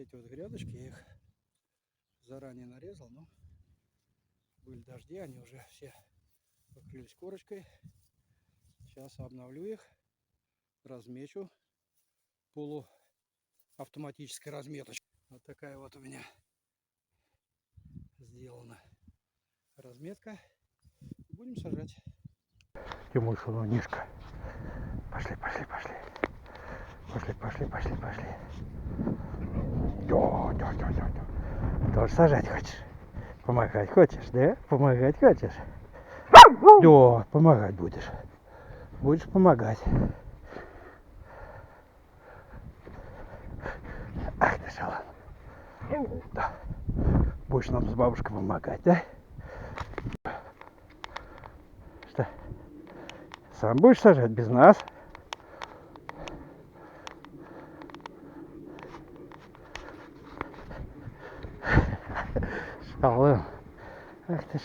эти вот грядочки, я их заранее нарезал, но были дожди, они уже все покрылись корочкой. Сейчас обновлю их, размечу полуавтоматической разметочкой. Вот такая вот у меня сделана разметка. Будем сажать. И мой солонишка. Пошли, пошли, пошли. Пошли, пошли, пошли, пошли. Тоже сажать хочешь? Помогать хочешь, да? Помогать хочешь? Да, помогать будешь. Будешь помогать. Ах ты шалан. Да. Будешь нам с бабушкой помогать, да? Что? Сам будешь сажать без нас? Шалан. Ах ты